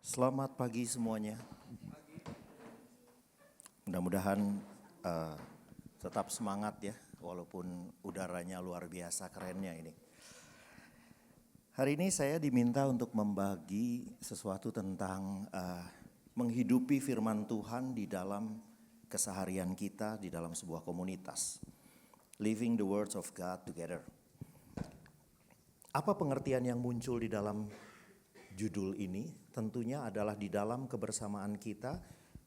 Selamat pagi semuanya. Mudah-mudahan tetap semangat ya, walaupun udaranya luar biasa kerennya ini. Hari ini saya diminta untuk membagi sesuatu tentang menghidupi firman Tuhan di dalam keseharian kita di dalam sebuah komunitas. Living the words of God together. Apa pengertian yang muncul di dalam judul ini? Tentunya adalah di dalam kebersamaan kita,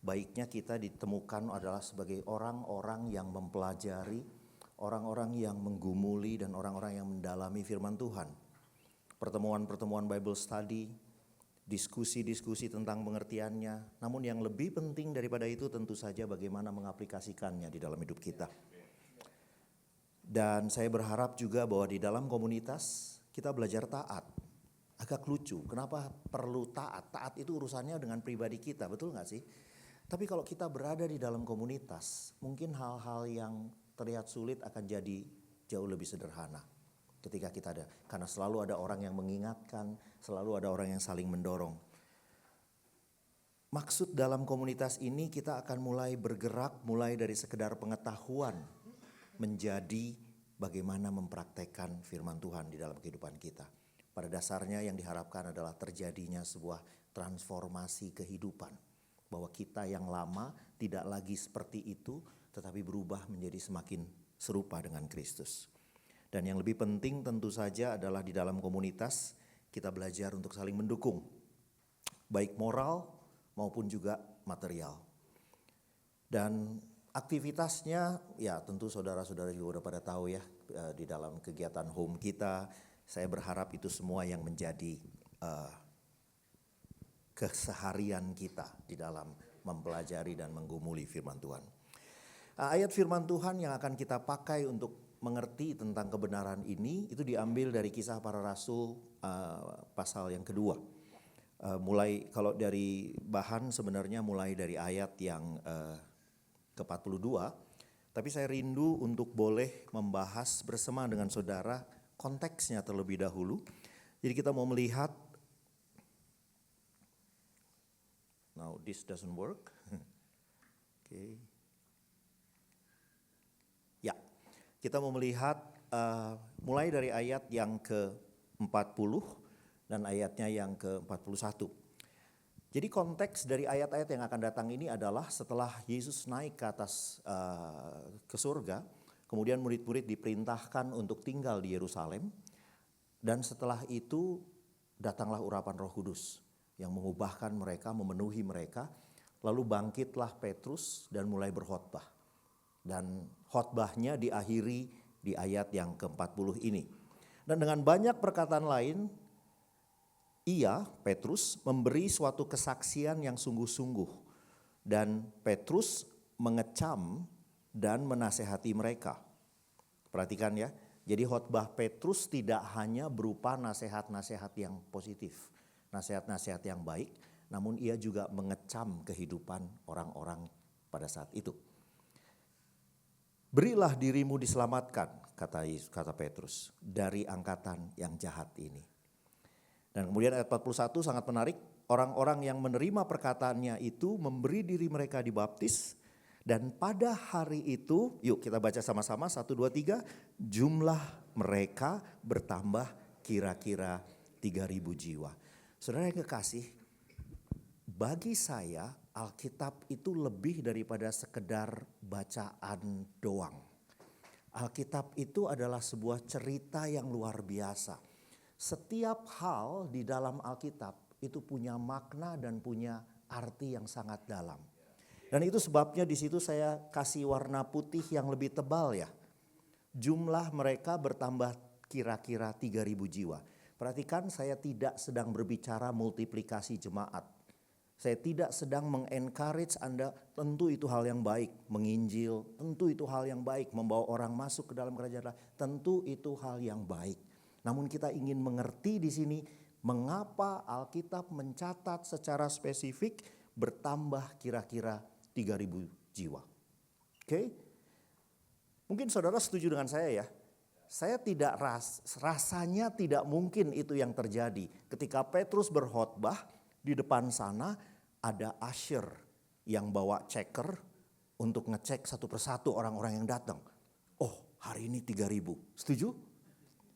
baiknya kita ditemukan adalah sebagai orang-orang yang mempelajari, orang-orang yang menggumuli dan orang-orang yang mendalami firman Tuhan. Pertemuan-pertemuan Bible study, diskusi-diskusi tentang pengertiannya, namun yang lebih penting daripada itu tentu saja bagaimana mengaplikasikannya di dalam hidup kita. Dan saya berharap juga bahwa di dalam komunitas kita belajar taat. Agak lucu, kenapa perlu taat? Taat itu urusannya dengan pribadi kita, betul gak sih? Tapi kalau kita berada di dalam komunitas, mungkin hal-hal yang terlihat sulit akan jadi jauh lebih sederhana ketika kita ada. Karena selalu ada orang yang mengingatkan, selalu ada orang yang saling mendorong. Maksud dalam komunitas ini kita akan mulai bergerak, mulai dari sekedar pengetahuan, menjadi bagaimana mempraktekkan firman Tuhan di dalam kehidupan kita. Pada dasarnya yang diharapkan adalah terjadinya sebuah transformasi kehidupan. Bahwa kita yang lama tidak lagi seperti itu, tetapi berubah menjadi semakin serupa dengan Kristus. Dan yang lebih penting tentu saja adalah di dalam komunitas kita belajar untuk saling mendukung. Baik moral maupun juga material. Dan aktivitasnya ya tentu saudara-saudara juga udah pada tahu ya, di dalam kegiatan home kita. Saya berharap itu semua yang menjadi keseharian kita di dalam mempelajari dan menggumuli firman Tuhan. Ayat firman Tuhan yang akan kita pakai untuk mengerti tentang kebenaran ini itu diambil dari Kisah Para Rasul pasal yang kedua. Mulai kalau dari bahan sebenarnya mulai dari ayat yang ke-42. Tapi saya rindu untuk boleh membahas bersama dengan saudara konteksnya terlebih dahulu. Jadi kita mau melihat, now this doesn't work. Okay. Ya, kita mau melihat mulai dari ayat yang ke-40 dan ayatnya yang ke-41. Jadi konteks dari ayat-ayat yang akan datang ini adalah setelah Yesus naik ke atas ke surga, kemudian murid-murid diperintahkan untuk tinggal di Yerusalem. Dan setelah itu datanglah urapan Roh Kudus yang mengubahkan mereka, memenuhi mereka. Lalu bangkitlah Petrus dan mulai berkhotbah. Dan khotbahnya diakhiri di ayat yang ke-40 ini. Dan dengan banyak perkataan lain, ia, Petrus, memberi suatu kesaksian yang sungguh-sungguh. Dan Petrus mengecam dan menasehati mereka. Perhatikan ya, jadi khotbah Petrus tidak hanya berupa nasihat-nasihat yang positif, nasihat-nasihat yang baik, namun ia juga mengecam kehidupan orang-orang pada saat itu. Berilah dirimu diselamatkan, kata Petrus, dari angkatan yang jahat ini. Dan kemudian ayat 41 sangat menarik, orang-orang yang menerima perkataannya itu memberi diri mereka dibaptis. Dan pada hari itu, yuk kita baca sama-sama 1, 2, 3. Jumlah mereka bertambah kira-kira 3.000 jiwa. Saudara yang kekasih, bagi saya Alkitab itu lebih daripada sekedar bacaan doang. Alkitab itu adalah sebuah cerita yang luar biasa. Setiap hal di dalam Alkitab itu punya makna dan punya arti yang sangat dalam. Dan itu sebabnya di situ saya kasih warna putih yang lebih tebal ya. Jumlah mereka bertambah kira-kira 3.000 jiwa. Perhatikan, saya tidak sedang berbicara multiplikasi jemaat. Saya tidak sedang mengencourage Anda, tentu itu hal yang baik. Menginjil, tentu itu hal yang baik. Membawa orang masuk ke dalam kerajaan Allah, tentu itu hal yang baik. Namun kita ingin mengerti di sini mengapa Alkitab mencatat secara spesifik bertambah kira-kira 3.000 jiwa. Oke? Mungkin saudara setuju dengan saya ya. Saya tidak rasanya tidak mungkin itu yang terjadi. Ketika Petrus berkhotbah, Di depan sana ada usher yang bawa checker untuk ngecek satu persatu orang-orang yang datang. Oh, hari ini 3.000. Setuju?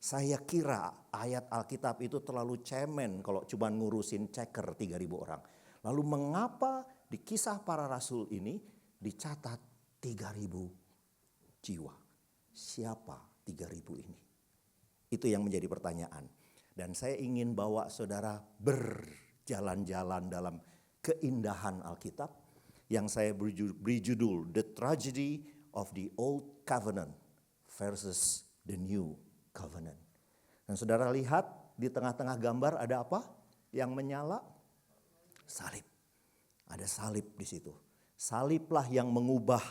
Saya kira ayat Alkitab itu terlalu cemen kalau cuma ngurusin checker 3.000 orang. Lalu mengapa di Kisah Para Rasul ini dicatat 3.000 jiwa? Siapa 3.000 ini? Itu yang menjadi pertanyaan. Dan saya ingin bawa saudara berjalan-jalan dalam keindahan Alkitab yang saya beri judul The Tragedy of the Old Covenant versus the New Covenant. Dan saudara lihat di tengah-tengah gambar ada apa yang menyala? Salib. Ada salib di situ. Saliblah yang mengubah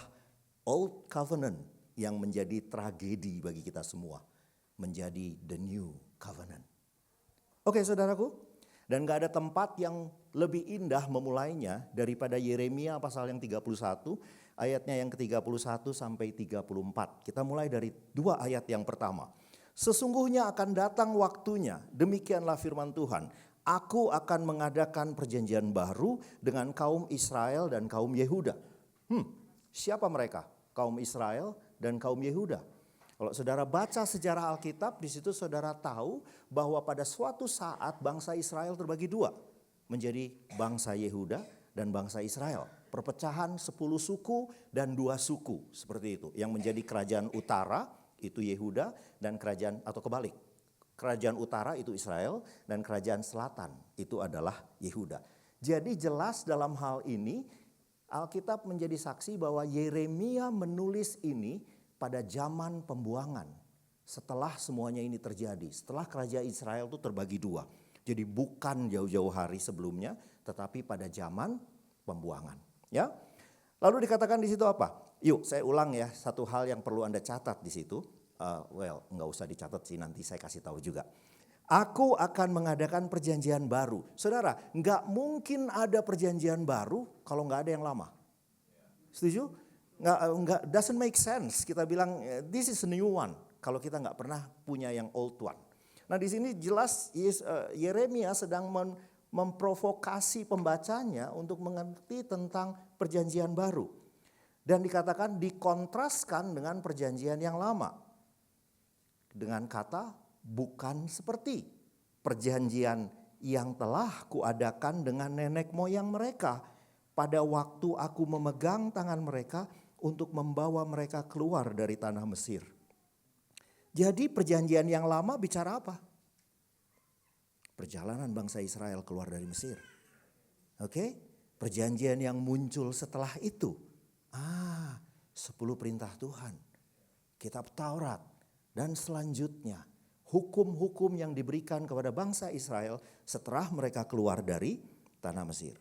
Old Covenant yang menjadi tragedi bagi kita semua menjadi the New Covenant. Oke saudaraku, dan gak ada tempat yang lebih indah memulainya daripada Yeremia pasal yang 31 ayatnya yang ke-31 sampai 34. Kita mulai dari 2 ayat yang pertama. Sesungguhnya akan datang waktunya, demikianlah firman Tuhan. Aku akan mengadakan perjanjian baru dengan kaum Israel dan kaum Yehuda. Siapa mereka? Kaum Israel dan kaum Yehuda. Kalau saudara baca sejarah Alkitab, di situ saudara tahu bahwa pada suatu saat bangsa Israel terbagi 2. Menjadi bangsa Yehuda dan bangsa Israel. Perpecahan 10 suku dan 2 suku seperti itu. Yang menjadi kerajaan utara itu Yehuda dan kerajaan atau kebalik. Kerajaan utara itu Israel dan kerajaan selatan itu adalah Yehuda. Jadi jelas dalam hal ini Alkitab menjadi saksi bahwa Yeremia menulis ini pada zaman pembuangan. Setelah semuanya ini terjadi, setelah kerajaan Israel itu terbagi 2. Jadi bukan jauh-jauh hari sebelumnya, tetapi pada zaman pembuangan. Ya, lalu dikatakan di situ apa? Yuk, saya ulang ya, satu hal yang perlu Anda catat di situ. Nggak usah dicatat sih, nanti saya kasih tahu juga. Aku akan mengadakan perjanjian baru. Saudara, nggak mungkin ada perjanjian baru kalau nggak ada yang lama. Setuju? Nggak, doesn't make sense. Kita bilang this is a new one kalau kita nggak pernah punya yang old one. Nah di sini jelas Yeremia sedang memprovokasi pembacanya untuk mengerti tentang perjanjian baru. Dan dikatakan dikontraskan dengan perjanjian yang lama. Dengan kata bukan seperti perjanjian yang telah kuadakan dengan nenek moyang mereka. Pada waktu aku memegang tangan mereka untuk membawa mereka keluar dari tanah Mesir. Jadi perjanjian yang lama bicara apa? Perjalanan bangsa Israel keluar dari Mesir. Oke? Perjanjian yang muncul setelah itu. 10 perintah Tuhan. Kitab Taurat. Dan selanjutnya hukum-hukum yang diberikan kepada bangsa Israel setelah mereka keluar dari tanah Mesir.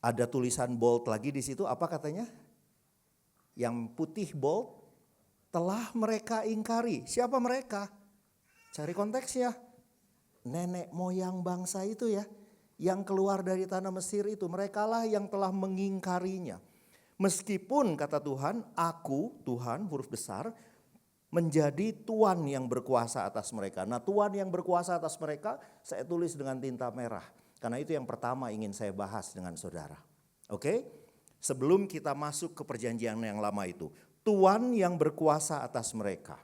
Ada tulisan bold lagi di situ, apa katanya? Yang putih bold, telah mereka ingkari. Siapa mereka? Cari konteksnya. Nenek moyang bangsa itu ya, yang keluar dari tanah Mesir itu, merekalah yang telah mengingkarinya. Meskipun kata Tuhan, aku Tuhan huruf besar menjadi Tuhan yang berkuasa atas mereka. Nah Tuhan yang berkuasa atas mereka saya tulis dengan tinta merah. Karena itu yang pertama ingin saya bahas dengan saudara. Oke? Sebelum kita masuk ke perjanjian yang lama itu. Tuhan yang berkuasa atas mereka.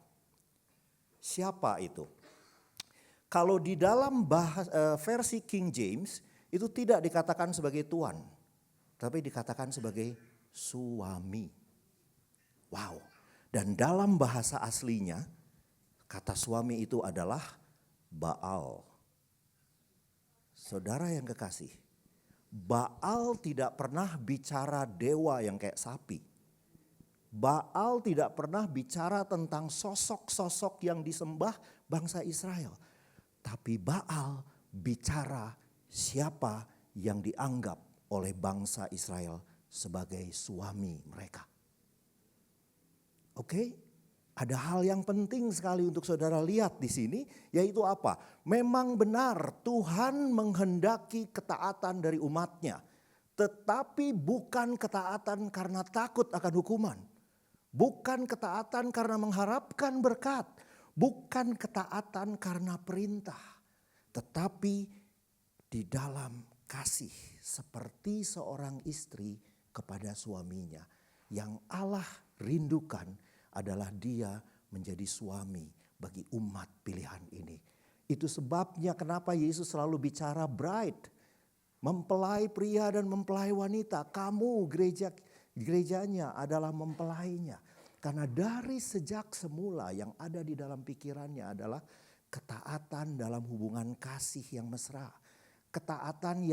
Siapa itu? Kalau di dalam versi King James itu tidak dikatakan sebagai Tuhan. Tapi dikatakan sebagai suami. Wow. Dan dalam bahasa aslinya kata suami itu adalah Baal. Saudara yang kekasih, Baal tidak pernah bicara dewa yang kayak sapi. Baal tidak pernah bicara tentang sosok-sosok yang disembah bangsa Israel. Tapi Baal bicara siapa yang dianggap oleh bangsa Israel sebagai suami mereka. Oke? Ada hal yang penting sekali untuk saudara lihat di sini, yaitu apa? Memang benar Tuhan menghendaki ketaatan dari umatnya. Tetapi bukan ketaatan karena takut akan hukuman. Bukan ketaatan karena mengharapkan berkat. Bukan ketaatan karena perintah. Tetapi di dalam kasih seperti seorang istri kepada suaminya. Yang Allah rindukan adalah dia menjadi suami bagi umat pilihan ini. Itu sebabnya kenapa Yesus selalu bicara bride, mempelai pria dan mempelai wanita. Kamu gerejanya adalah mempelainya. Karena dari sejak semula yang ada di dalam pikirannya adalah ketaatan dalam hubungan kasih yang mesra. Ketaatan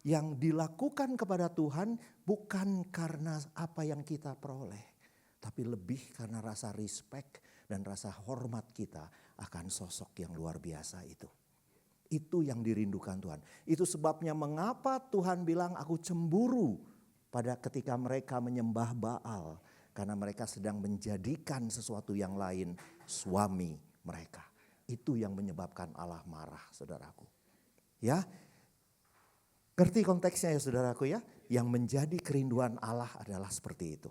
yang dilakukan kepada Tuhan bukan karena apa yang kita peroleh. Tapi lebih karena rasa respect dan rasa hormat kita akan sosok yang luar biasa itu. Itu yang dirindukan Tuhan. Itu sebabnya mengapa Tuhan bilang aku cemburu pada ketika mereka menyembah Baal. Karena mereka sedang menjadikan sesuatu yang lain suami mereka. Itu yang menyebabkan Allah marah, saudaraku. Ya, ngerti konteksnya ya saudaraku ya. Yang menjadi kerinduan Allah adalah seperti itu.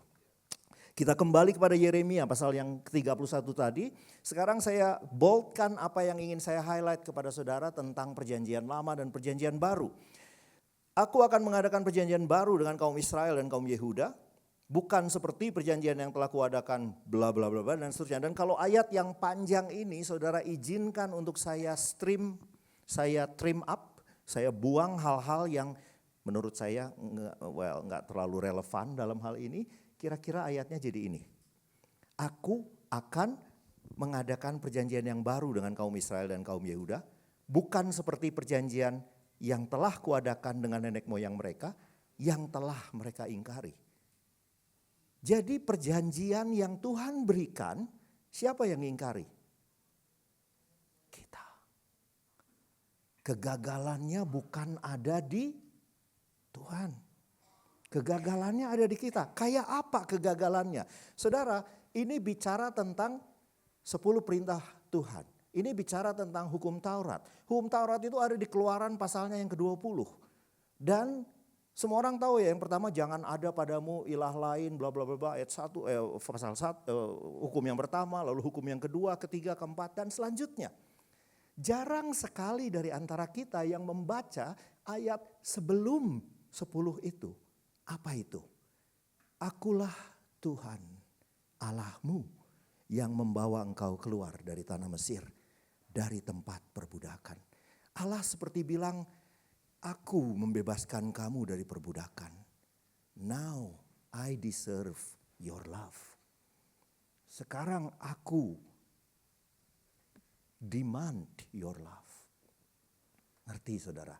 Kita kembali kepada Yeremia pasal yang ke-31 tadi. Sekarang saya boldkan apa yang ingin saya highlight kepada saudara tentang perjanjian lama dan perjanjian baru. Aku akan mengadakan perjanjian baru dengan kaum Israel dan kaum Yehuda. Bukan seperti perjanjian yang telah kuadakan bla bla bla dan seterusnya. Dan kalau ayat yang panjang ini saudara izinkan untuk saya trim up. Saya buang hal-hal yang menurut saya nggak terlalu relevan dalam hal ini. Kira-kira ayatnya jadi ini. Aku akan mengadakan perjanjian yang baru dengan kaum Israel dan kaum Yehuda. Bukan seperti perjanjian yang telah kuadakan dengan nenek moyang mereka. Yang telah mereka ingkari. Jadi perjanjian yang Tuhan berikan, siapa yang ingkari? Kita. Kegagalannya bukan ada di Tuhan. Kegagalannya ada di kita. Kayak apa kegagalannya? Saudara, ini bicara tentang 10 perintah Tuhan. Ini bicara tentang hukum Taurat. Hukum Taurat itu ada di Keluaran pasalnya yang ke-20. Dan semua orang tahu ya, yang pertama jangan ada padamu ilah lain bla bla bla ayat 1 pasal 1 hukum yang pertama, lalu hukum yang kedua, ketiga, keempat dan selanjutnya. Jarang sekali dari antara kita yang membaca ayat sebelum 10 itu. Apa itu? Akulah Tuhan Allahmu yang membawa engkau keluar dari tanah Mesir, dari tempat perbudakan. Allah seperti bilang, aku membebaskan kamu dari perbudakan. Now I deserve your love. Sekarang aku demand your love. Ngerti saudara?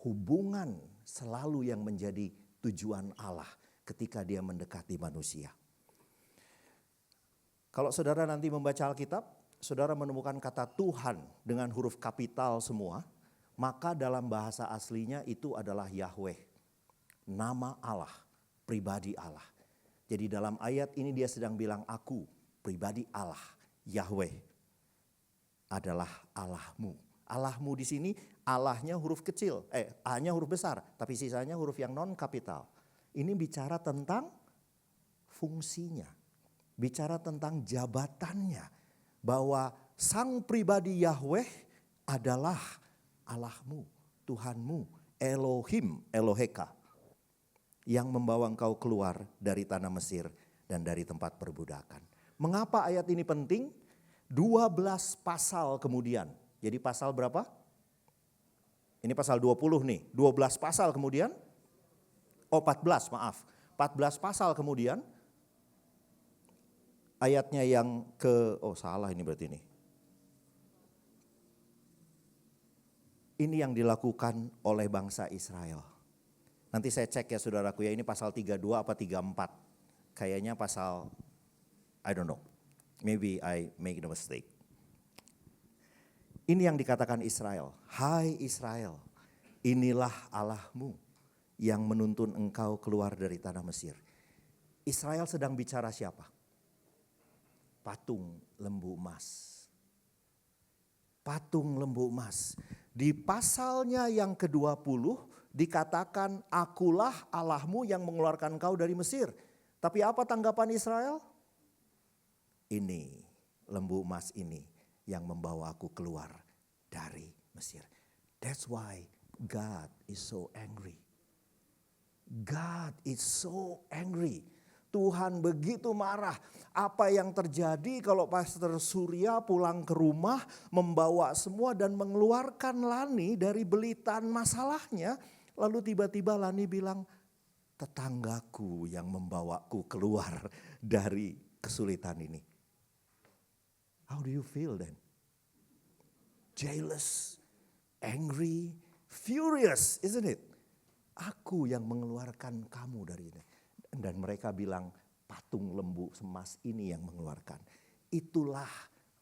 Hubungan selalu yang menjadi tujuan Allah ketika dia mendekati manusia. Kalau saudara nanti membaca Alkitab, saudara menemukan kata Tuhan dengan huruf kapital semua, maka dalam bahasa aslinya itu adalah Yahweh. Nama Allah, pribadi Allah. Jadi dalam ayat ini dia sedang bilang aku, pribadi Allah, Yahweh adalah Allahmu. Allahmu di sini Allahnya huruf kecil, A-nya huruf besar, tapi sisanya huruf yang non kapital. Ini bicara tentang fungsinya, bicara tentang jabatannya, bahwa sang pribadi Yahweh adalah Allahmu, Tuhanmu, Elohim, Eloheka, yang membawa engkau keluar dari tanah Mesir dan dari tempat perbudakan. Mengapa ayat ini penting? 12 pasal kemudian. Jadi pasal berapa? Ini pasal 20 nih. 12 pasal kemudian. 14 maaf. 14 pasal kemudian. Ayatnya yang salah ini berarti ini. Ini yang dilakukan oleh bangsa Israel. Nanti saya cek ya saudaraku ya, ini pasal 32 apa 34. Kayaknya pasal, I don't know. Maybe I make a mistake. Ini yang dikatakan Israel. Hai Israel, inilah Allahmu yang menuntun engkau keluar dari tanah Mesir. Israel sedang bicara siapa? Patung lembu emas. Patung lembu emas. Di pasalnya yang ke-20 dikatakan akulah Allahmu yang mengeluarkan engkau dari Mesir. Tapi apa tanggapan Israel? Ini lembu emas ini yang membawa aku keluar dari Mesir. That's why God is so angry. God is so angry. Tuhan begitu marah. Apa yang terjadi kalau Pastor Surya pulang ke rumah membawa semua dan mengeluarkan Lani dari belitan masalahnya. Lalu tiba-tiba Lani bilang, tetanggaku yang membawaku keluar dari kesulitan ini. How do you feel then? Jealous, angry, furious, isn't it? Aku yang mengeluarkan kamu dari ini. Dan mereka bilang, patung lembu emas ini yang mengeluarkan. Itulah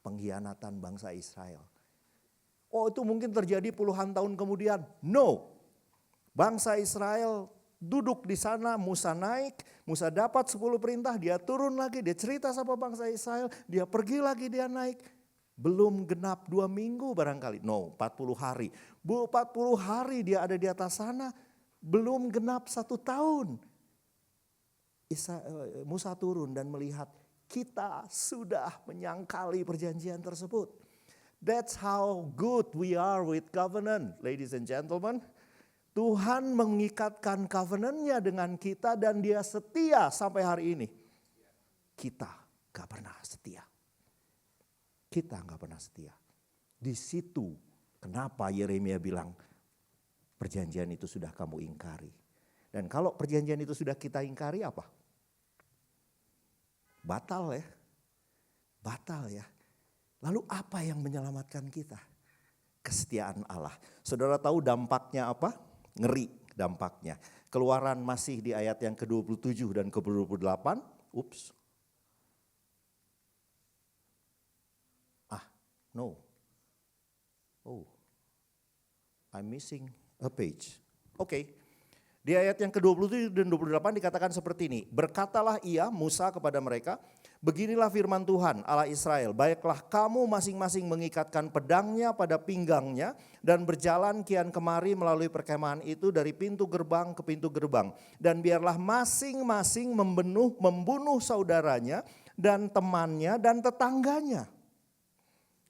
pengkhianatan bangsa Israel. Oh, itu mungkin terjadi puluhan tahun kemudian. No. Bangsa Israel duduk di sana, Musa naik, Musa dapat 10 perintah, dia turun lagi, dia cerita sama bangsa Israel, dia pergi lagi, dia naik. Belum genap 2 minggu barangkali, no 40 hari. 40 hari dia ada di atas sana, belum genap 1 tahun. Musa turun dan melihat kita sudah menyangkali perjanjian tersebut. That's how good we are with covenant, ladies and gentlemen. Tuhan mengikatkan covenant-Nya dengan kita dan dia setia sampai hari ini. Kita gak pernah setia. Kita gak pernah setia. Di situ kenapa Yeremia bilang perjanjian itu sudah kamu ingkari. Dan kalau perjanjian itu sudah kita ingkari apa? Batal ya. Batal ya. Lalu apa yang menyelamatkan kita? Kesetiaan Allah. Saudara tahu dampaknya apa? Ngeri dampaknya. Keluaran masih di ayat yang ke-27 dan ke-28. Ups. No. Oh. I'm missing a page. Oke. Di ayat yang ke-27 dan 28 dikatakan seperti ini. Berkatalah ia, Musa kepada mereka, beginilah firman Tuhan Allah Israel. Baiklah kamu masing-masing mengikatkan pedangnya pada pinggangnya dan berjalan kian kemari melalui perkemahan itu dari pintu gerbang ke pintu gerbang. Dan biarlah masing-masing membunuh saudaranya dan temannya dan tetangganya.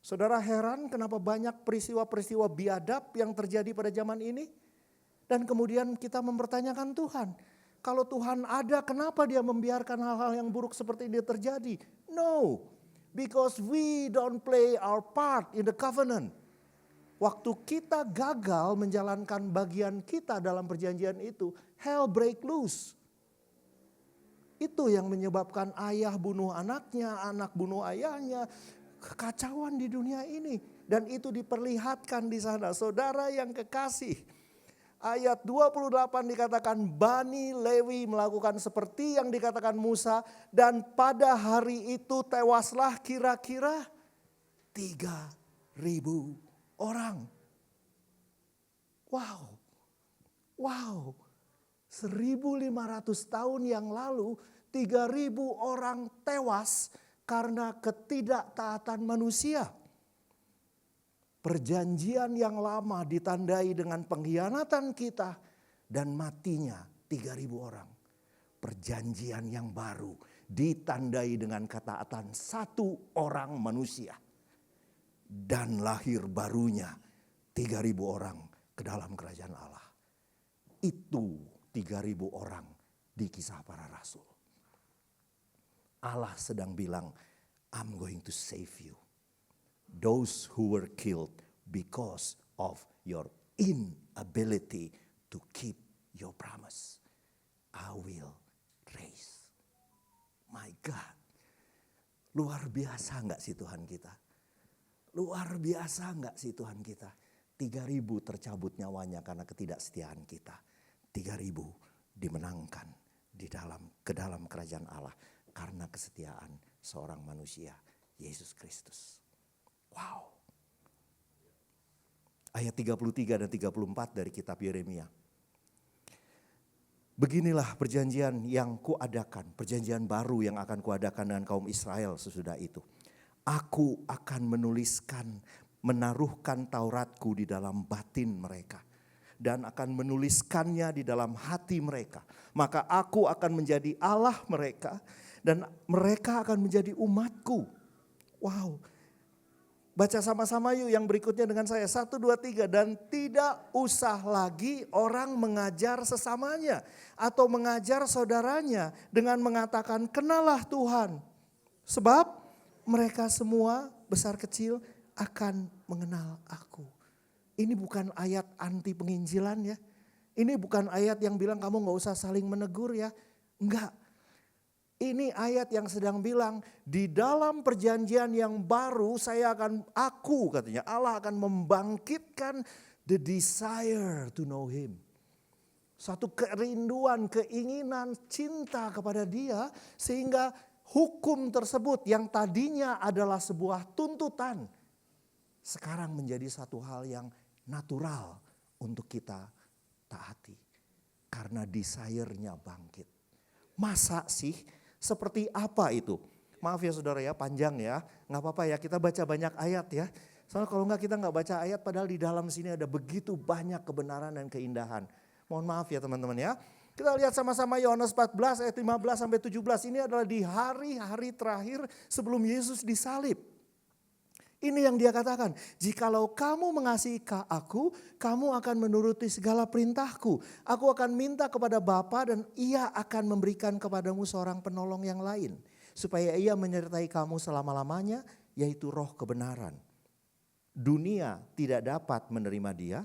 Saudara heran kenapa banyak peristiwa-peristiwa biadab yang terjadi pada zaman ini? Dan kemudian kita mempertanyakan Tuhan. Kalau Tuhan ada, kenapa dia membiarkan hal-hal yang buruk seperti ini terjadi? No, because we don't play our part in the covenant. Waktu kita gagal menjalankan bagian kita dalam perjanjian itu, hell break loose. Itu yang menyebabkan ayah bunuh anaknya, anak bunuh ayahnya. Kekacauan di dunia ini. Dan itu diperlihatkan di sana. Saudara yang kekasih. Ayat 28 dikatakan Bani Lewi melakukan seperti yang dikatakan Musa. Dan pada hari itu tewaslah kira-kira 3.000 orang. Wow. Wow. 1.500 tahun yang lalu 3.000 orang tewas karena ketidaktaatan manusia. Perjanjian yang lama ditandai dengan pengkhianatan kita dan matinya 3.000 orang. Perjanjian yang baru ditandai dengan ketaatan 1 orang manusia. Dan lahir barunya 3.000 orang ke dalam kerajaan Allah. Itu 3.000 orang di Kisah Para Rasul. Allah sedang bilang, I'm going to save you. Those who were killed because of your inability to keep your promise. I will raise. My God. Luar biasa enggak sih Tuhan kita? Luar biasa enggak sih Tuhan kita? 3.000 tercabut nyawanya karena ketidaksetiaan kita. 3.000 dimenangkan ke dalam kerajaan Allah. Karena kesetiaan seorang manusia, Yesus Kristus. Wow. Ayat 33 dan 34 dari kitab Yeremia. Beginilah perjanjian yang kuadakan, perjanjian baru yang akan kuadakan dengan kaum Israel sesudah itu. Aku akan menaruhkan Tauratku di dalam batin mereka. Dan akan menuliskannya di dalam hati mereka. Maka aku akan menjadi Allah mereka dan mereka akan menjadi umatku. Wow. Baca sama-sama yuk yang berikutnya dengan saya. 1, 2, 3. Dan tidak usah lagi orang mengajar sesamanya atau mengajar saudaranya dengan mengatakan kenalah Tuhan. Sebab mereka semua besar kecil akan mengenal aku. Ini bukan ayat anti penginjilan ya. Ini bukan ayat yang bilang kamu gak usah saling menegur ya. Enggak. Ini ayat yang sedang bilang di dalam perjanjian yang baru katanya Allah akan membangkitkan the desire to know him. Satu kerinduan, keinginan, cinta kepada dia sehingga hukum tersebut yang tadinya adalah sebuah tuntutan sekarang menjadi satu hal yang natural untuk kita taati. Karena desire-nya bangkit. Masa sih? Seperti apa itu? Maaf ya saudara ya, panjang ya. Gak apa-apa ya, kita baca banyak ayat ya. Soalnya kalau enggak kita gak baca ayat padahal di dalam sini ada begitu banyak kebenaran dan keindahan. Mohon maaf ya teman-teman ya. Kita lihat sama-sama Yohanes 14 ayat 15 sampai 17. Ini adalah di hari-hari terakhir sebelum Yesus disalib. Ini yang dia katakan, jikalau kamu mengasihi aku, kamu akan menuruti segala perintahku. Aku akan minta kepada Bapa dan ia akan memberikan kepadamu seorang penolong yang lain. Supaya ia menyertai kamu selama-lamanya, yaitu roh kebenaran. Dunia tidak dapat menerima dia,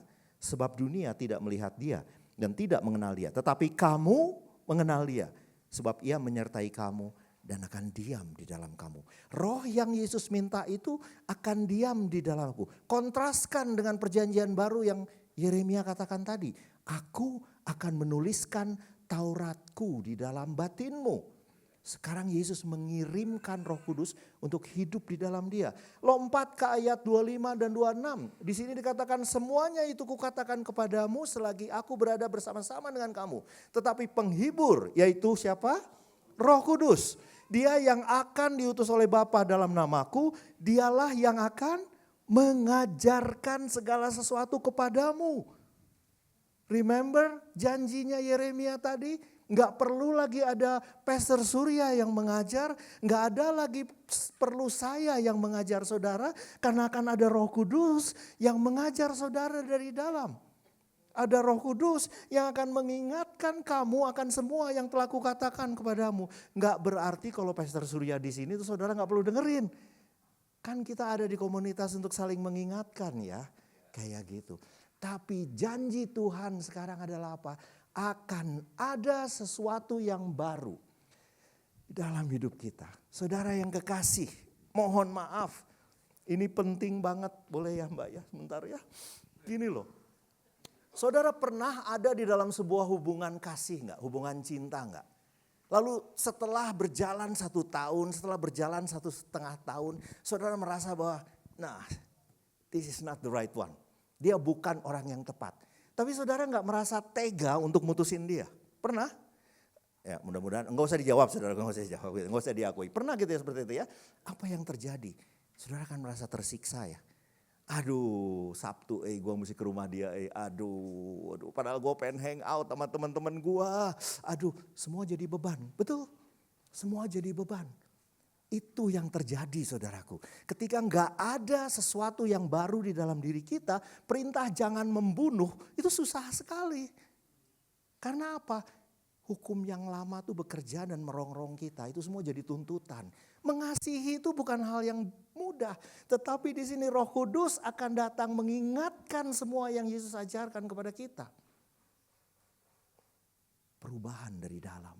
sebab dunia tidak melihat dia dan tidak mengenal dia. Tetapi kamu mengenal dia, sebab ia menyertai kamu dan akan diam di dalam kamu. Roh yang Yesus minta itu akan diam di dalamku. Kontraskan dengan perjanjian baru yang Yeremia katakan tadi. Aku akan menuliskan Tauratku di dalam batinmu. Sekarang Yesus mengirimkan Roh Kudus untuk hidup di dalam dia. Lompat ke ayat 25 dan 26. Di sini dikatakan semuanya itu kukatakan kepadamu selagi aku berada bersama-sama dengan kamu. Tetapi penghibur yaitu siapa? Roh Kudus. Dia yang akan diutus oleh Bapa dalam namaku, dialah yang akan mengajarkan segala sesuatu kepadamu. Remember janjinya Yeremia tadi? Gak perlu lagi ada Pastor Surya yang mengajar, gak ada lagi perlu saya yang mengajar saudara, karena akan ada Roh Kudus yang mengajar saudara dari dalam. Ada Roh Kudus yang akan mengingatkan kamu akan semua yang telah kukatakan kepadamu. Enggak berarti kalau Pastor Surya di sini tuh saudara enggak perlu dengerin. Kan kita ada di komunitas untuk saling mengingatkan ya. Kayak gitu. Tapi janji Tuhan sekarang adalah apa? Akan ada sesuatu yang baru dalam hidup kita. Saudara yang kekasih, mohon maaf. Ini penting banget, boleh ya Mbak ya sebentar ya. Gini loh. Saudara pernah ada di dalam sebuah hubungan kasih enggak? Hubungan cinta enggak? Lalu setelah berjalan 1 tahun, setelah berjalan 1,5 tahun, saudara merasa bahwa nah this is not the right one. Dia bukan orang yang tepat. Tapi saudara enggak merasa tega untuk mutusin dia? Pernah? Ya mudah-mudahan enggak usah dijawab saudara, enggak usah dijawab, enggak usah diakui. Pernah gitu ya seperti itu ya? Apa yang terjadi? Saudara kan merasa tersiksa ya? Aduh Sabtu gue mesti ke rumah dia aduh padahal gue pengen hang out sama teman-teman gue. Aduh semua jadi beban, betul? Semua jadi beban. Itu yang terjadi saudaraku. Ketika gak ada sesuatu yang baru di dalam diri kita, perintah jangan membunuh itu susah sekali. Karena apa? Hukum yang lama tuh bekerja dan merongrong kita, itu semua jadi tuntutan. Mengasihi itu bukan hal yang mudah, tetapi di sini Roh Kudus akan datang mengingatkan semua yang Yesus ajarkan kepada kita. Perubahan dari dalam.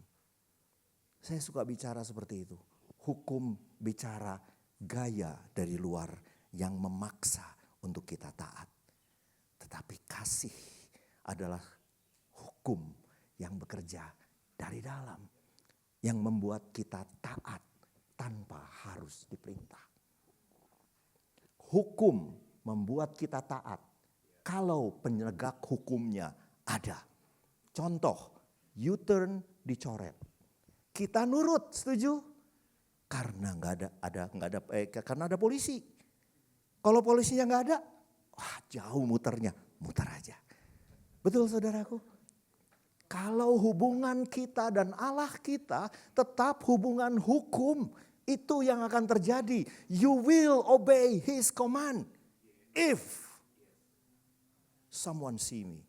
Saya suka bicara seperti itu. Hukum bicara gaya dari luar yang memaksa untuk kita taat. Tetapi kasih adalah hukum yang bekerja dari dalam. Yang membuat kita taat tanpa harus diperintah. Hukum membuat kita taat kalau penegak hukumnya ada. Contoh, U-turn dicoret. Kita nurut, setuju? Karena karena ada polisi. Kalau polisinya nggak ada, wah jauh muternya, muter aja. Betul saudaraku? Kalau hubungan kita dan Allah kita tetap hubungan hukum, Itu yang akan terjadi. You will obey his command. If someone see me.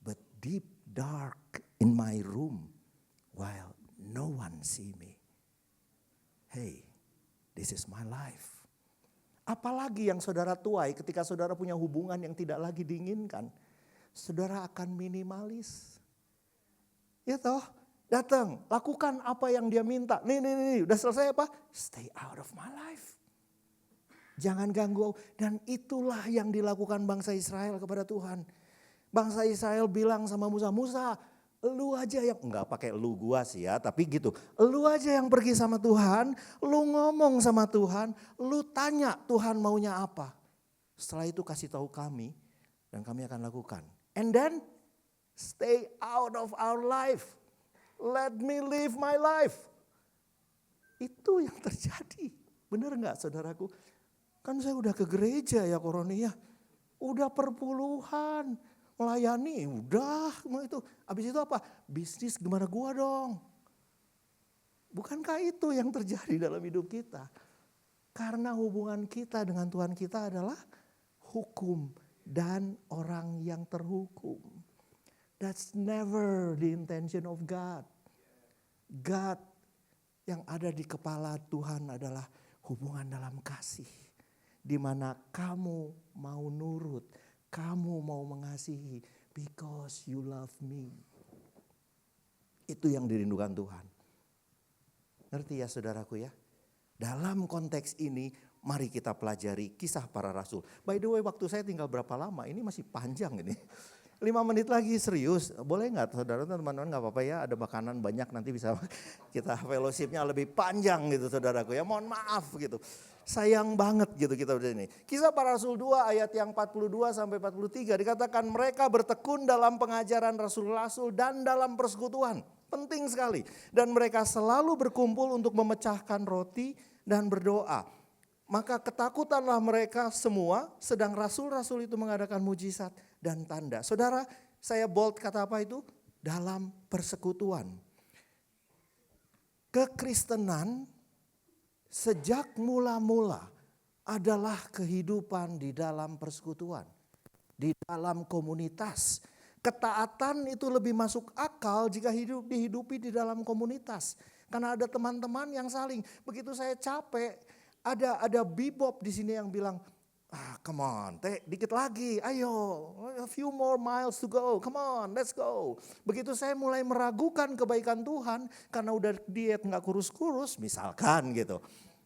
But deep dark in my room while no one see me. Hey, this is my life. Apalagi yang saudara tuai ketika saudara punya hubungan yang tidak lagi diinginkan. Saudara akan minimalis. Ya toh, datang, lakukan apa yang dia minta. Nih, udah selesai apa? Stay out of my life. Jangan ganggu. Dan itulah yang dilakukan bangsa Israel kepada Tuhan. Bangsa Israel bilang sama Musa, Musa, lu aja yang, enggak pakai lu gua sih ya, tapi gitu. Lu aja yang pergi sama Tuhan, lu ngomong sama Tuhan, lu tanya Tuhan maunya apa. Setelah itu kasih tahu kami dan kami akan lakukan. And then stay out of our life. Let me live my life. Itu yang terjadi. Benar enggak saudaraku? Kan saya udah ke gereja ya Koronia. Udah perpuluhan. Melayani, udah itu. Habis itu apa? Bisnis gimana gua dong? Bukankah itu yang terjadi dalam hidup kita? Karena hubungan kita dengan Tuhan kita adalah hukum dan orang yang terhukum. That's never the intention of God. God yang ada di kepala Tuhan adalah hubungan dalam kasih. Di mana kamu mau nurut, kamu mau mengasihi because you love me. Itu yang dirindukan Tuhan. Ngerti ya saudaraku ya? Dalam konteks ini mari kita pelajari kisah para rasul. By the way waktu saya tinggal berapa lama? Ini masih panjang ini. 5 menit lagi serius. Boleh gak saudara teman-teman gak apa-apa ya. Ada makanan banyak nanti bisa kita fellowshipnya lebih panjang gitu saudaraku ya. Mohon maaf gitu. Sayang banget gitu kita udah ini. Kisah para rasul 2 ayat yang 42 sampai 43 dikatakan mereka bertekun dalam pengajaran rasul-rasul dan dalam persekutuan. Penting sekali. Dan mereka selalu berkumpul untuk memecahkan roti dan berdoa. Maka ketakutanlah mereka semua sedang rasul-rasul itu mengadakan mujizat dan tanda. Saudara, saya bold kata apa itu? Dalam persekutuan. Kekristenan sejak mula-mula adalah kehidupan di dalam persekutuan. Di dalam komunitas. Ketaatan itu lebih masuk akal jika dihidupi di dalam komunitas. Karena ada teman-teman yang saling. Begitu saya capek, ada bebop di sini yang bilang, come on, dikit lagi, ayo, a few more miles to go, come on, let's go. Begitu saya mulai meragukan kebaikan Tuhan karena udah diet nggak kurus-kurus, misalkan gitu,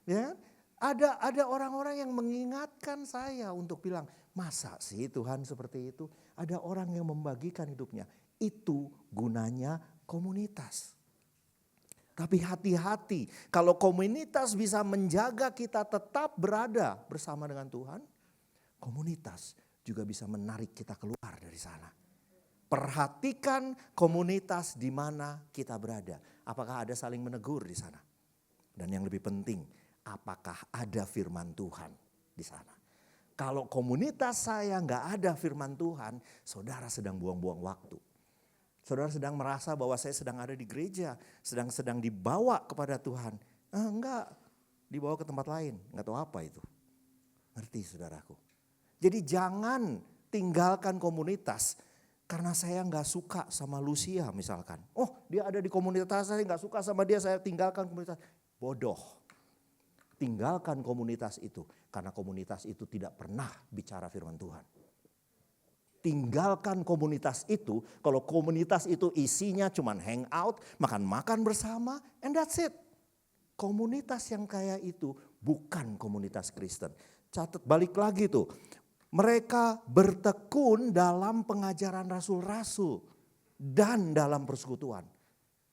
ya. Ada orang-orang yang mengingatkan saya untuk bilang, masa sih Tuhan seperti itu? Ada orang yang membagikan hidupnya, itu gunanya komunitas. Tapi hati-hati, kalau komunitas bisa menjaga kita tetap berada bersama dengan Tuhan, komunitas juga bisa menarik kita keluar dari sana. Perhatikan komunitas di mana kita berada. Apakah ada saling menegur di sana? Dan yang lebih penting, apakah ada firman Tuhan di sana? Kalau komunitas saya nggak ada firman Tuhan, saudara sedang buang-buang waktu. Saudara sedang merasa bahwa saya sedang ada di gereja, sedang dibawa kepada Tuhan. Enggak, dibawa ke tempat lain, enggak tahu apa itu. Ngerti saudaraku? Jadi jangan tinggalkan komunitas karena saya enggak suka sama Lucia misalkan. Oh dia ada di komunitas saya enggak suka sama dia, saya tinggalkan komunitas. Bodoh. Tinggalkan komunitas itu karena komunitas itu tidak pernah bicara firman Tuhan. Tinggalkan komunitas itu, kalau komunitas itu isinya cuman hangout, makan-makan bersama, and that's it. Komunitas yang kayak itu bukan komunitas Kristen. Catat balik lagi tuh, mereka bertekun dalam pengajaran rasul-rasul dan dalam persekutuan.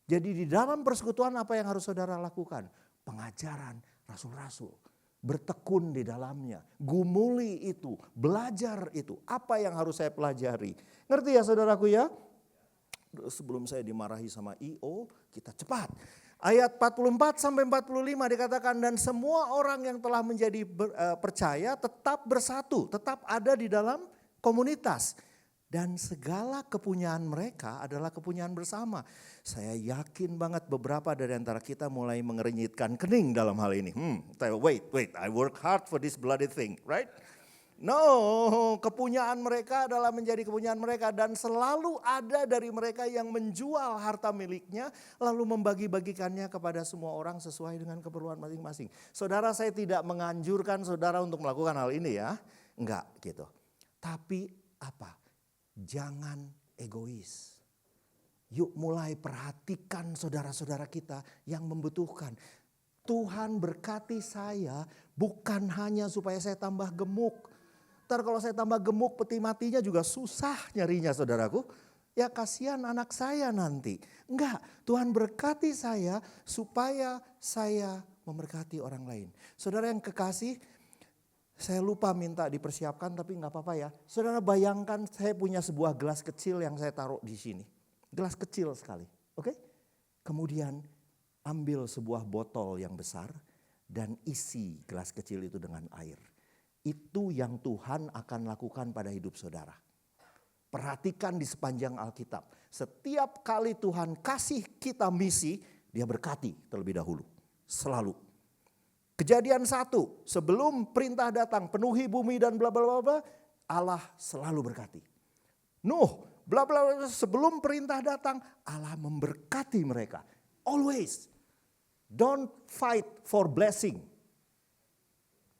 Jadi di dalam persekutuan apa yang harus saudara lakukan? Pengajaran rasul-rasul. Bertekun di dalamnya, gumuli itu, belajar itu. Apa yang harus saya pelajari? Ngerti ya saudaraku ya? Sebelum saya dimarahi sama IO, kita cepat. Ayat 44 sampai 45 dikatakan dan semua orang yang telah menjadi percaya tetap bersatu, tetap ada di dalam komunitas. Dan segala kepunyaan mereka adalah kepunyaan bersama. Saya yakin banget beberapa dari antara kita mulai mengernyitkan kening dalam hal ini. Wait, I work hard for this bloody thing, right? No, kepunyaan mereka adalah menjadi kepunyaan mereka. Dan selalu ada dari mereka yang menjual harta miliknya lalu membagi-bagikannya kepada semua orang sesuai dengan keperluan masing-masing. Saudara, saya tidak menganjurkan saudara untuk melakukan hal ini ya. Enggak gitu. Tapi apa? Jangan egois. Yuk mulai perhatikan saudara-saudara kita yang membutuhkan. Tuhan berkati saya bukan hanya supaya saya tambah gemuk. Ntar kalau saya tambah gemuk peti matinya juga susah nyarinya saudaraku. Ya kasihan anak saya nanti. Enggak, Tuhan berkati saya supaya saya memberkati orang lain. Saudara yang kekasih, saya lupa minta dipersiapkan tapi nggak apa-apa ya. Saudara bayangkan saya punya sebuah gelas kecil yang saya taruh di sini. Gelas kecil sekali, oke? Kemudian ambil sebuah botol yang besar dan isi gelas kecil itu dengan air. Itu yang Tuhan akan lakukan pada hidup saudara. Perhatikan di sepanjang Alkitab. Setiap kali Tuhan kasih kita misi, dia berkati terlebih dahulu. Selalu. Kejadian 1, sebelum perintah datang, penuhi bumi dan bla bla bla bla, Allah selalu berkati. Nuh, bla bla bla, sebelum perintah datang, Allah memberkati mereka. Always. Don't fight for blessing.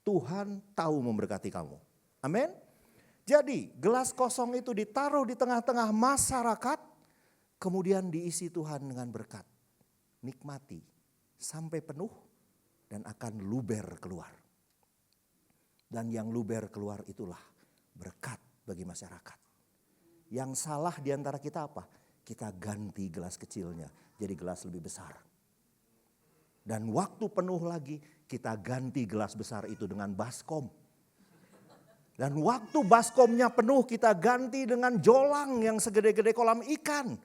Tuhan tahu memberkati kamu. Amin. Jadi gelas kosong itu ditaruh di tengah-tengah masyarakat, kemudian diisi Tuhan dengan berkat. Nikmati sampai penuh. Dan akan luber keluar. Dan yang luber keluar itulah berkat bagi masyarakat. Yang salah di antara kita apa? Kita ganti gelas kecilnya jadi gelas lebih besar. Dan waktu penuh lagi kita ganti gelas besar itu dengan baskom. Dan waktu baskomnya penuh kita ganti dengan jolang yang segede-gede kolam ikan.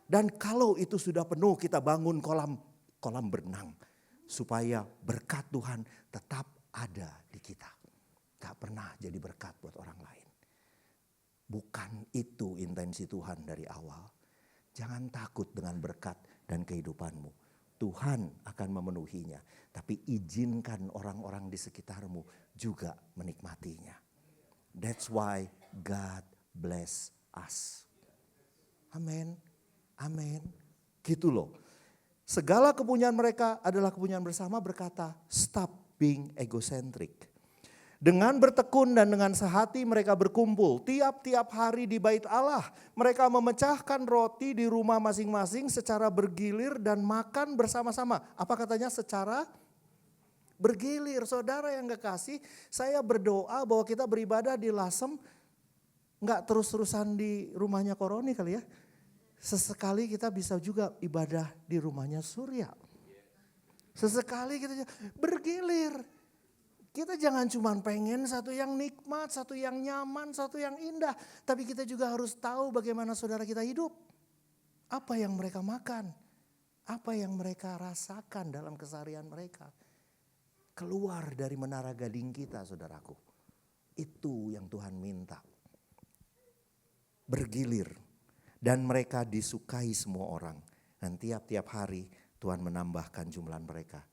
Dan kalau itu sudah penuh kita bangun kolam berenang. Supaya berkat Tuhan tetap ada di kita. Gak pernah jadi berkat buat orang lain. Bukan itu intensi Tuhan dari awal. Jangan takut dengan berkat dan kehidupanmu. Tuhan akan memenuhinya. Tapi izinkan orang-orang di sekitarmu juga menikmatinya. That's why God bless us. Amin. Amin. Gitu loh. Segala kepunyaan mereka adalah kepunyaan bersama, berkata stop being egocentric. Dengan bertekun dan dengan sehati mereka berkumpul tiap-tiap hari di bait Allah. Mereka memecahkan roti di rumah masing-masing secara bergilir dan makan bersama-sama. Apa katanya? Secara bergilir. Saudara yang kekasih, saya berdoa bahwa kita beribadah di Lasem gak terus-terusan di rumahnya Koroni kali ya. Sesekali kita bisa juga ibadah di rumahnya Surya. Sesekali kita bergilir. Kita jangan cuma pengen satu yang nikmat, satu yang nyaman, satu yang indah. Tapi kita juga harus tahu bagaimana saudara kita hidup. Apa yang mereka makan. Apa yang mereka rasakan dalam keseharian mereka. Keluar dari menara gading kita saudaraku. Itu yang Tuhan minta. Bergilir. Dan mereka disukai semua orang. Dan tiap-tiap hari Tuhan menambahkan jumlah mereka.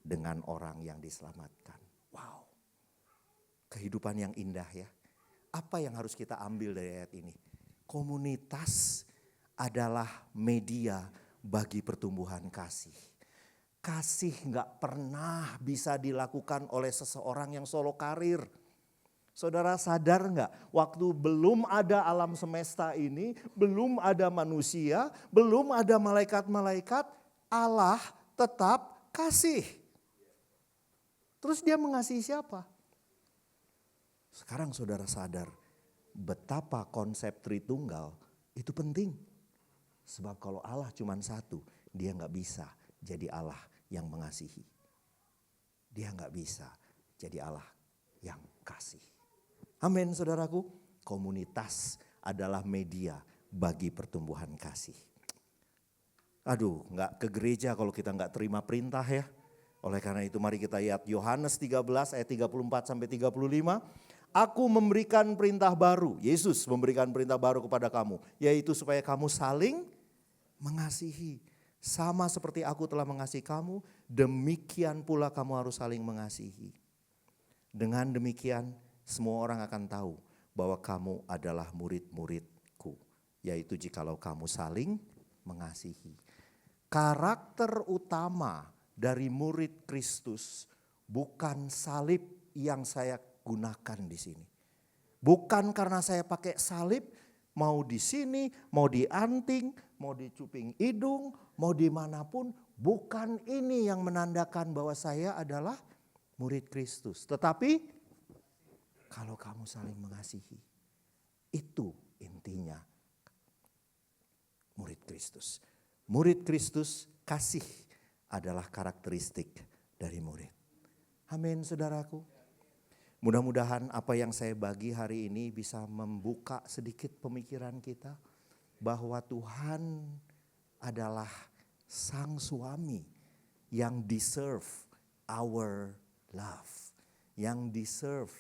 Dengan orang yang diselamatkan. Wow. Kehidupan yang indah ya. Apa yang harus kita ambil dari ayat ini? Komunitas adalah media bagi pertumbuhan kasih. Kasih gak pernah bisa dilakukan oleh seseorang yang solo karir. Saudara sadar nggak, waktu belum ada alam semesta ini, belum ada manusia, belum ada malaikat-malaikat, Allah tetap kasih. Terus dia mengasihi siapa? Sekarang saudara sadar betapa konsep Tritunggal itu penting. Sebab kalau Allah cuma satu, dia nggak bisa jadi Allah yang mengasihi. Dia nggak bisa jadi Allah yang kasih. Amin saudaraku, komunitas adalah media bagi pertumbuhan kasih. Aduh, gak ke gereja kalau kita gak terima perintah ya. Oleh karena itu mari kita lihat Yohanes 13 ayat 34 sampai 35. Aku memberikan perintah baru, Yesus memberikan perintah baru kepada kamu, yaitu supaya kamu saling mengasihi. Sama seperti aku telah mengasihi kamu, demikian pula kamu harus saling mengasihi. Dengan demikian semua orang akan tahu bahwa kamu adalah murid-muridku, yaitu jikalau kamu saling mengasihi. Karakter utama dari murid Kristus bukan salib yang saya gunakan di sini. Bukan karena saya pakai salib, mau di sini, mau di anting, mau di cuping hidung, mau dimanapun. Bukan ini yang menandakan bahwa saya adalah murid Kristus. Tetapi kalau kamu saling mengasihi, itu intinya murid Kristus. Murid Kristus, kasih adalah karakteristik dari murid. Amin, saudaraku. Mudah-mudahan apa yang saya bagi hari ini bisa membuka sedikit pemikiran kita bahwa Tuhan adalah sang suami yang deserve our love, yang deserve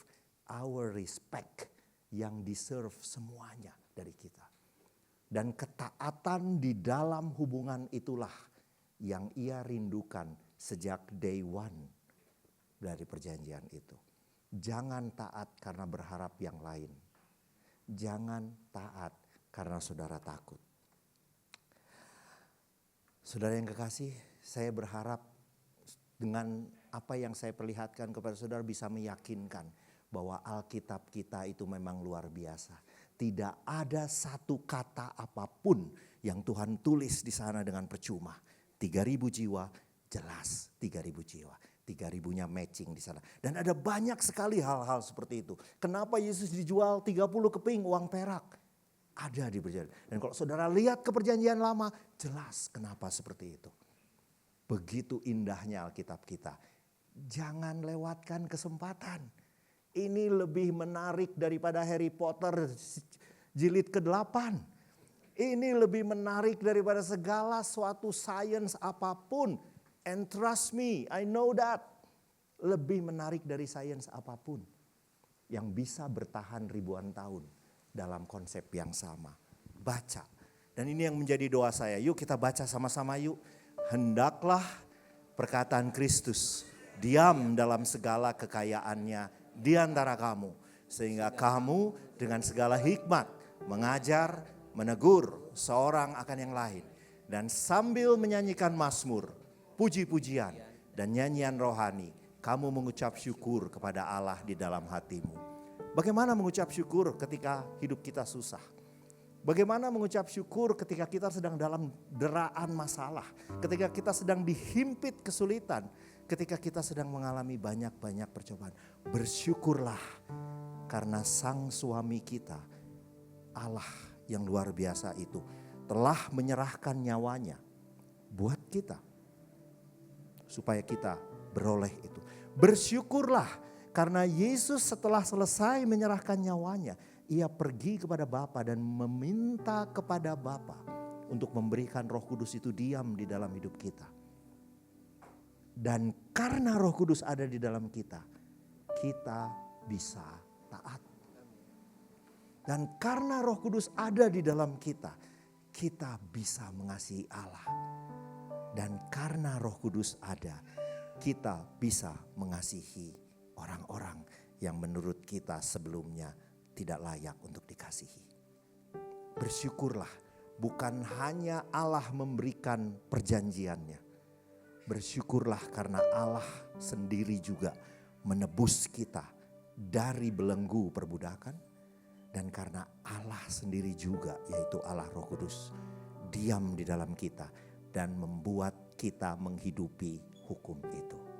our respect, yang deserve semuanya dari kita. Dan ketaatan di dalam hubungan itulah yang ia rindukan sejak day one dari perjanjian itu. Jangan taat karena berharap yang lain. Jangan taat karena saudara takut. Saudara yang kekasih, saya berharap dengan apa yang saya perlihatkan kepada saudara bisa meyakinkan bahwa Alkitab kita itu memang luar biasa. Tidak ada satu kata apapun yang Tuhan tulis di sana dengan percuma. 3.000 jiwa, jelas 3.000 jiwa. 3.000-nya matching di sana. Dan ada banyak sekali hal-hal seperti itu. Kenapa Yesus dijual 30 keping uang perak? Ada di perjanjian. Dan kalau saudara lihat ke perjanjian lama, jelas kenapa seperti itu. Begitu indahnya Alkitab kita. Jangan lewatkan kesempatan. Ini lebih menarik daripada Harry Potter jilid ke-8. Ini lebih menarik daripada segala suatu sains apapun. And trust me, I know that. Lebih menarik dari sains apapun. Yang bisa bertahan ribuan tahun dalam konsep yang sama. Baca. Dan ini yang menjadi doa saya. Yuk kita baca sama-sama yuk. Hendaklah perkataan Kristus diam dalam segala kekayaannya di antara kamu. Sehingga kamu dengan segala hikmat mengajar, menegur seorang akan yang lain. Dan sambil menyanyikan mazmur, puji-pujian dan nyanyian rohani, kamu mengucap syukur kepada Allah di dalam hatimu. Bagaimana mengucap syukur ketika hidup kita susah? Bagaimana mengucap syukur ketika kita sedang dalam deraan masalah? Ketika kita sedang dihimpit kesulitan? Ketika kita sedang mengalami banyak-banyak percobaan? Bersyukurlah karena sang suami kita, Allah yang luar biasa itu, telah menyerahkan nyawanya buat kita. Supaya kita beroleh itu. Bersyukurlah karena Yesus setelah selesai menyerahkan nyawanya, ia pergi kepada Bapa dan meminta kepada Bapa untuk memberikan Roh Kudus itu diam di dalam hidup kita. Dan karena Roh Kudus ada di dalam kita, kita bisa taat. Dan karena Roh Kudus ada di dalam kita, kita bisa mengasihi Allah. Dan karena Roh Kudus ada, kita bisa mengasihi orang-orang yang menurut kita sebelumnya tidak layak untuk dikasihi. Bersyukurlah, bukan hanya Allah memberikan perjanjiannya. Bersyukurlah karena Allah sendiri juga menebus kita dari belenggu perbudakan. Dan karena Allah sendiri juga, yaitu Allah Roh Kudus, diam di dalam kita dan membuat kita menghidupi hukum itu.